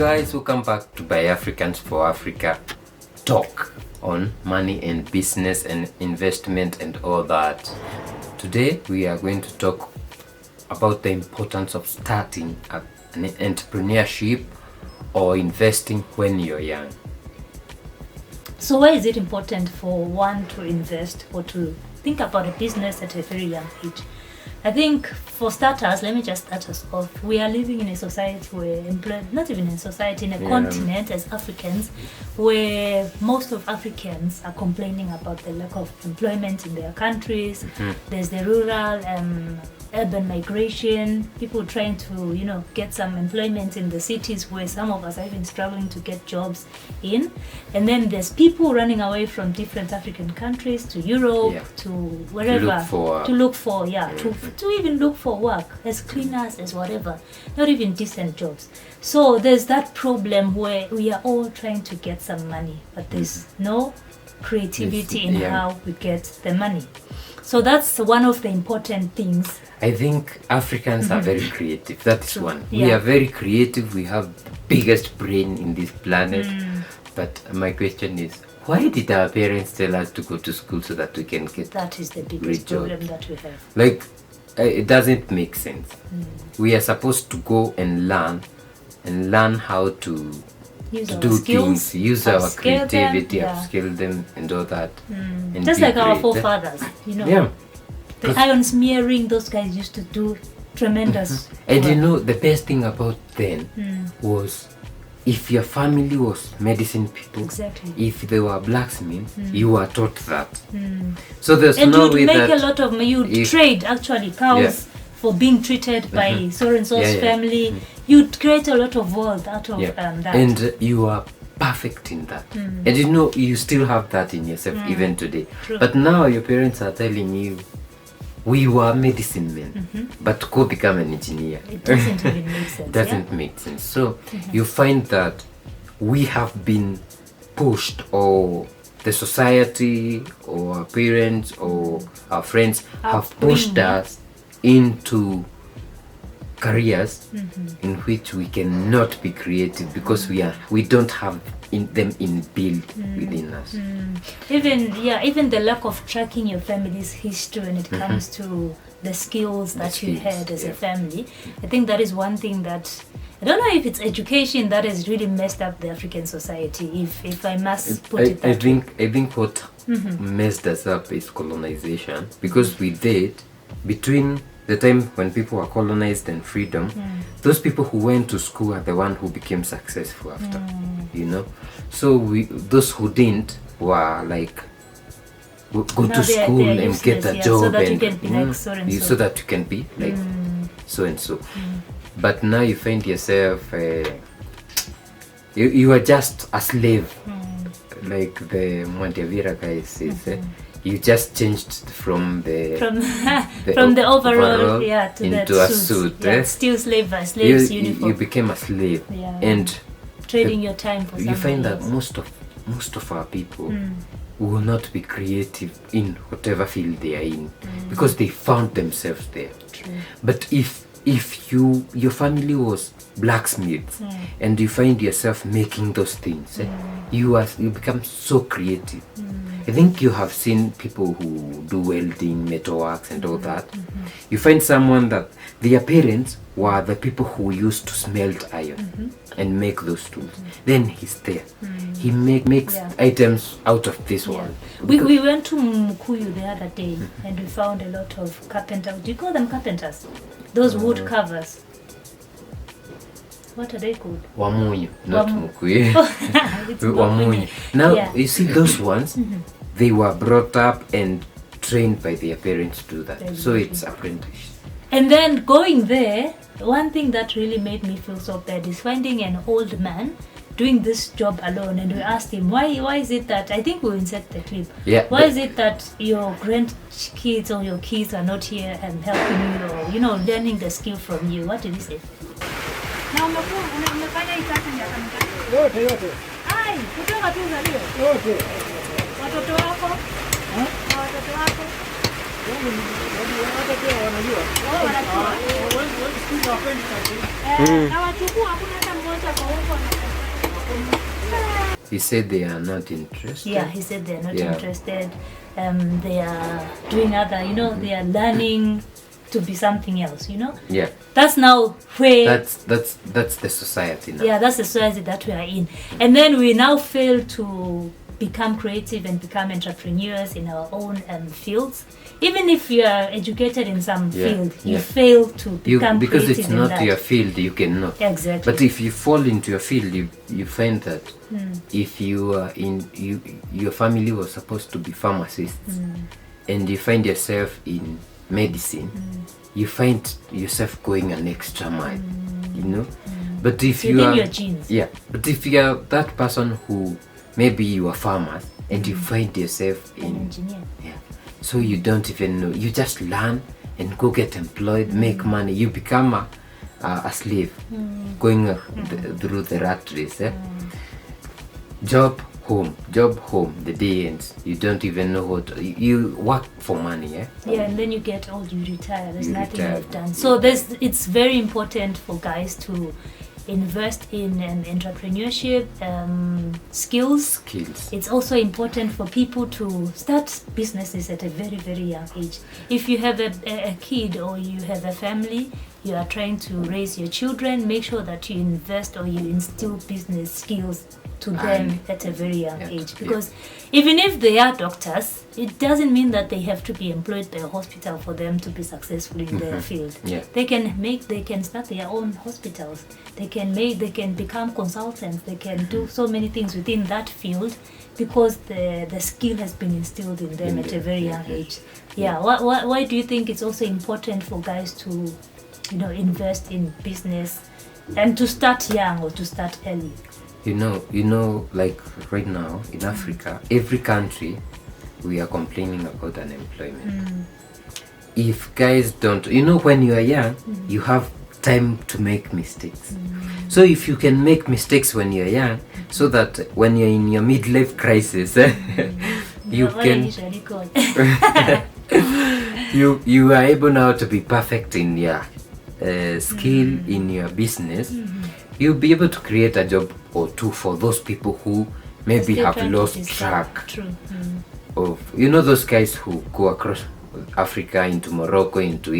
guys, welcome back to By Africans for Africa talk on money and business and investment and all that. Today we are going to talk about the importance of starting an entrepreneurship or investing when you're young. So why is it important for one to invest or to think about a business at a very young age? I think for starters, let me just start us off. We are living in a society where, not even in society, in a continent as Africans, where most of Africans are complaining about the lack of employment in their countries. There's the rural, urban migration, people trying to, get some employment in the cities where some of us are even struggling to get jobs in. And then there's people running away from different African countries to Europe, to wherever, to even look for work as cleaners, as whatever, not even decent jobs. So there's that problem where we are all trying to get some money, but there's no creativity in how we get the money. So that's one of the important things. I think Africans are very creative. That is one. We are very creative. We have the biggest brain in this planet. But my question is, why did our parents tell us to go to school so that we can get that is the biggest problem that we have. Like, it doesn't make sense. We are supposed to go and learn how to do things, use our creativity, upskill them and all that. And just like our forefathers, the iron smearing, those guys used to do tremendous and work. The best thing about then was, if your family was medicine people, if they were blacksmiths, you were taught that. So there's no way that... And you'd make a lot of... You'd trade, actually, cows for being treated by so-and-so's family. You'd create a lot of wealth out of that. And you are perfect in that. And you still have that in yourself even today. True. But now your parents are telling you, we were medicine men, but go become an engineer. It doesn't even make sense. It doesn't make sense. So you find that we have been pushed, or the society or our parents or our friends have pushed us into careers in which we cannot be creative because we don't have them inbuilt within us. Even the lack of tracking your family's history when it comes to the skills that you had as a family. I think that is one thing that, I don't know if it's education that has really messed up the African society, if I must put it that way. I think what messed us up is colonization, because with it, between the time when people were colonized and freedom, those people who went to school are the ones who became successful after, So those who didn't were like, go to school and get a job, so that you can be like so and so. So that you can be like so and so. But now you find yourself, you are just a slave, like the Montevideo guy says. You just changed from the overall to into a suit. Still slave's uniform. You became a slave, and trading your time for something. You find that most of our people will not be creative in whatever field they are in because they found themselves there. True. But if your family was blacksmiths and you find yourself making those things, you become so creative. I think you have seen people who do welding, metalworks and all that. You find someone that their parents were the people who used to smelt iron and make those tools. Then he's there. He makes items out of this world. We went to Mukuyu the other day and we found a lot of carpenters. Do you call them carpenters? Those wood covers. What are they called? Wamunyu, not Mukuyu. Wamunyu. Now, you see those ones, they were brought up and trained by their parents to do that. So it's apprenticeship. And then going there, one thing that really made me feel so bad is finding an old man doing this job alone, and we asked him, why is it that, I think we'll insert the clip, why is it that your grandkids or your kids are not here and helping you or, learning the skill from you? What did he say? Kutoka tu uzaliwe. Yote. Watoto wako? Watoto wako? Hata pia wanajua. Wanajua. Wewe sikiza wapendi kazi. Na wachukua hakuna hata mmoja. He said they are not interested. Yeah, he said they're not interested. They are doing other, they are learning to be something else, Yeah. That's now where... That's the society now. Yeah, that's the society that we are in. And then we now fail to become creative and become entrepreneurs in our own fields. Even if you are educated in some field, you fail to become because creative it's in not that. your field, you cannot. Exactly. But if you fall into your field, you find that if you are your family was supposed to be pharmacists, and you find yourself in medicine, you find yourself going an extra mile, But if you are, your genes. But if you are that person who maybe you are farmers and you find yourself in an engineer, so you don't even know, you just learn and go get employed, make money, you become a slave, going through the rat race. Job home, the day ends, you don't even know what you work for money. And then you get old, you retire, there's nothing you've done. So it's very important for guys to invest in entrepreneurship skills. It's also important for people to start businesses at a very, very young age. If you have a kid or you have a family, you are trying to raise your children, make sure that you invest or you instill business skills to them at a very young age, because even if they are doctors, it doesn't mean that they have to be employed by a hospital for them to be successful in their field. They can start their own hospitals, they can become consultants, they can do so many things within that field because the skill has been instilled in them at a very young age. Why do you think it's also important for guys to invest in business and to start young or to start early? Like right now in Africa, every country, we are complaining about unemployment. If guys don't, when you are young, you have time to make mistakes. So if you can make mistakes when you're young, so that when you're in your midlife crisis, you you are able now to be perfect in your skill, in your business. You'll be able to create a job or two for those people who maybe have lost track of, those guys who go across Africa into Morocco, into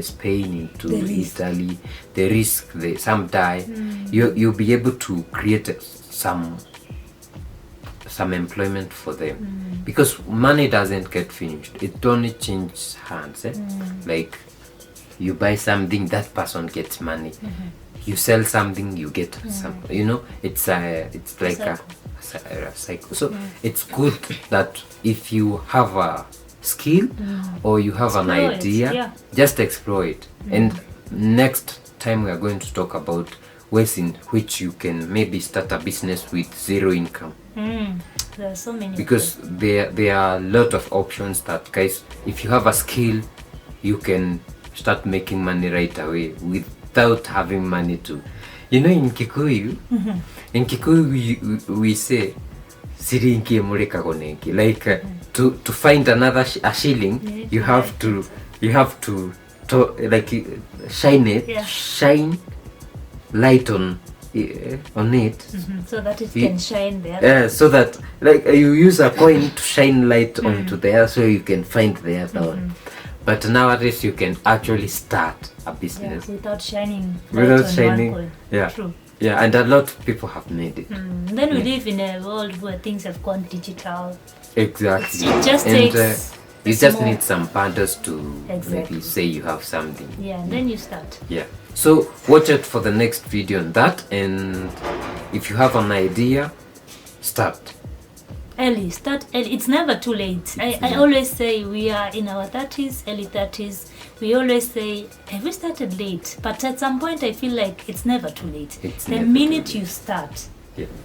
Spain, into Italy. They risk, some die. You'll be able to create some employment for them, because money doesn't get finished. It only changes hands. Like you buy something, that person gets money. You sell something, you get some. It's like a cycle. So it's good that if you have a skill or you have an idea, just explore it. And next time we are going to talk about ways in which you can maybe start a business with zero income. There are so many. Because there are a lot of options that, guys, if you have a skill, you can start making money right away without having money to, in Kikuyu, we say sirinki emureka gonenki, like to find another shilling, you have to like shine light on it, so that it can shine there. So that like you use a coin to shine light onto there, so you can find the other one. But nowadays you can actually start a business without shining. One coin. True. Yeah, and a lot of people have made it. Then we live in a world where things have gone digital. Exactly. It just takes. You just need some bundles to maybe say you have something. And then you start. So watch out for the next video on that, and if you have an idea, start early. It's never too late. I always say we are in our 30s, early 30s. We always say, have we started late? But at some point I feel like it's never too late. The minute you start,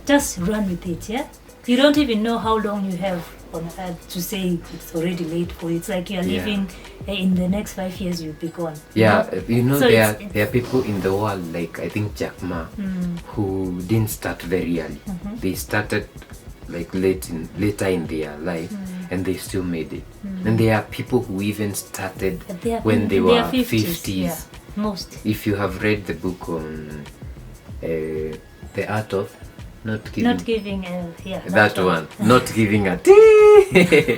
just run with it. You don't even know how long you have on earth to say it's already late for you. It's like you're living in the next 5 years you'll be gone. So there are people in the world, like I think Jack Ma, who didn't start very early. They started like later in their life, and they still made it. And there are people who even started when they were 50s. Most. If you have read the book on the art of not giving. Not giving That one. Not giving a tea.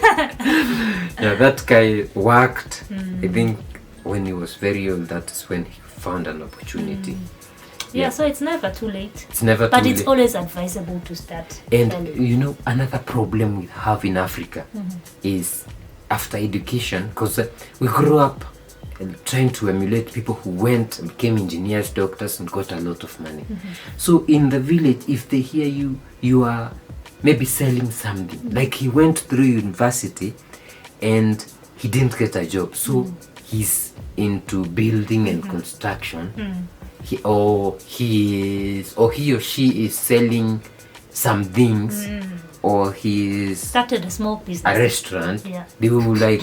Yeah, that guy worked. I think when he was very old, that's when he found an opportunity. Yeah, so it's never too late. It's never But too it's late. always advisable to start And early. you know, another problem we have in Africa is after education, because we grew up trying to emulate people who went and became engineers, doctors, and got a lot of money. So in the village, if they hear you are maybe selling something, like he went through university and he didn't get a job, so he's into building and construction. He or he or she is selling some things, or he is Started a small business. a restaurant. Yeah. They will like,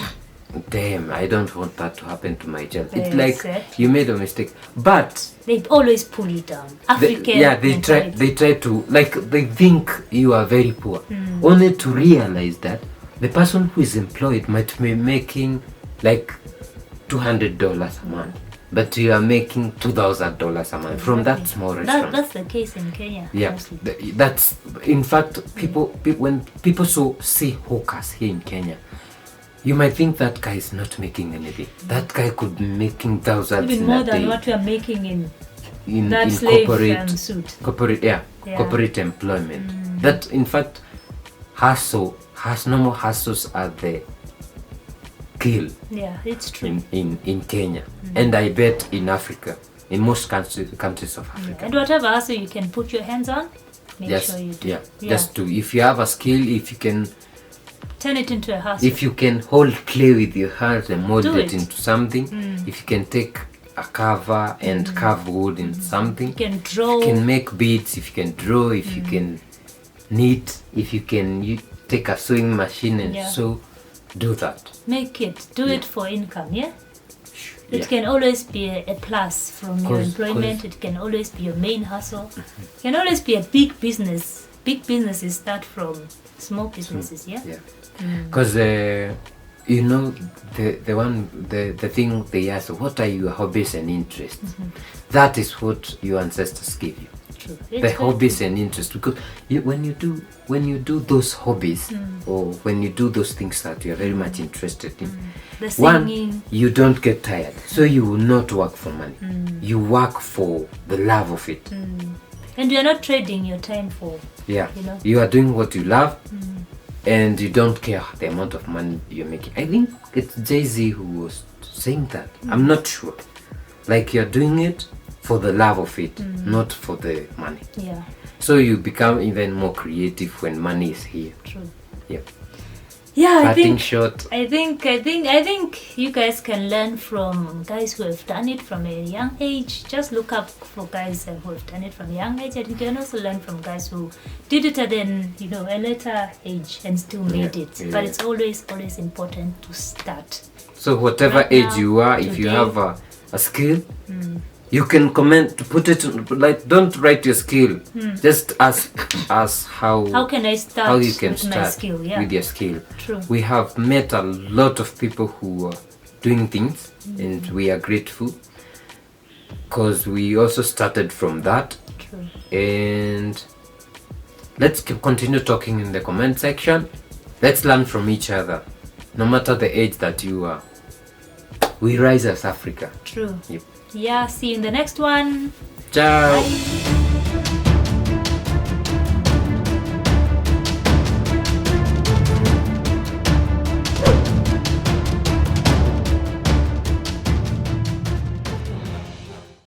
damn, I don't want that to happen to my child. It's Very like sad. you made a mistake, but They always pull you down. African they try mentality. they try to, like, they think you are very poor, only to realize that the person who is employed might be making like $200 a month, but you are making $2,000 a month from that small restaurant. That's the case in Kenya. Yeah, mostly. that's in fact when people see hawkers here in Kenya, you might think that guy is not making anything. That guy could be making thousands Even in more a than day what we are making in in that slave corporate suit. yeah. corporate employment. That in fact normal hustles are the kill Yeah, it's true. in Kenya, and I bet in Africa, in most countries of Africa. And whatever hustle you can put your hands on, make sure you do. Yeah. Just to, if you have a skill, if you can Turn it into a hustle. if you can hold clay with your hands and mold Do it it. into something, if you can take a cover and carve wood in something, You can draw. you can make beads, if you can draw, if you can knit, if you can take a sewing machine and sew, do that. Make it. Do it for income, yeah? It Yeah. can always be a plus from your 'Cause- employment. It can always be your main hustle. It can always be a big business. Big businesses start from small businesses, yeah? Yeah. Because you know, the thing they ask, what are your hobbies and interests? That is what your ancestors gave you. True. The Exactly. hobbies and interests, because when you do those hobbies, or when you do those things that you are very much interested in, The one, singing. you don't get tired, so you will not work for money. You work for the love of it. And you're not trading your time for, Yeah, you know. you are doing what you love, and you don't care the amount of money you're making. I think it's Jay-Z who was saying that. I'm not sure. Like, you're doing it for the love of it, not for the money. Yeah, So you become even more creative when money is here. true. Yeah. Yeah, Cutting short. I think you guys can learn from guys who have done it from a young age. Just look up for guys who have done it from a young age, and you can also learn from guys who did it at a later age and still made it. Yeah. But it's always important to start. So whatever Right age now, you are, if you today. have a skill, you can comment, put it, like, don't write your skill. Just ask How can I start how you can with my start skill? Yeah, with your skill. true. We have met a lot of people who are doing things, and we are grateful because we also started from that. True. And let's continue talking in the comment section. Let's learn from each other, no matter the age that you are. We rise as Africa. True. Yep. Yeah, see you in the next one. Ciao. Bye.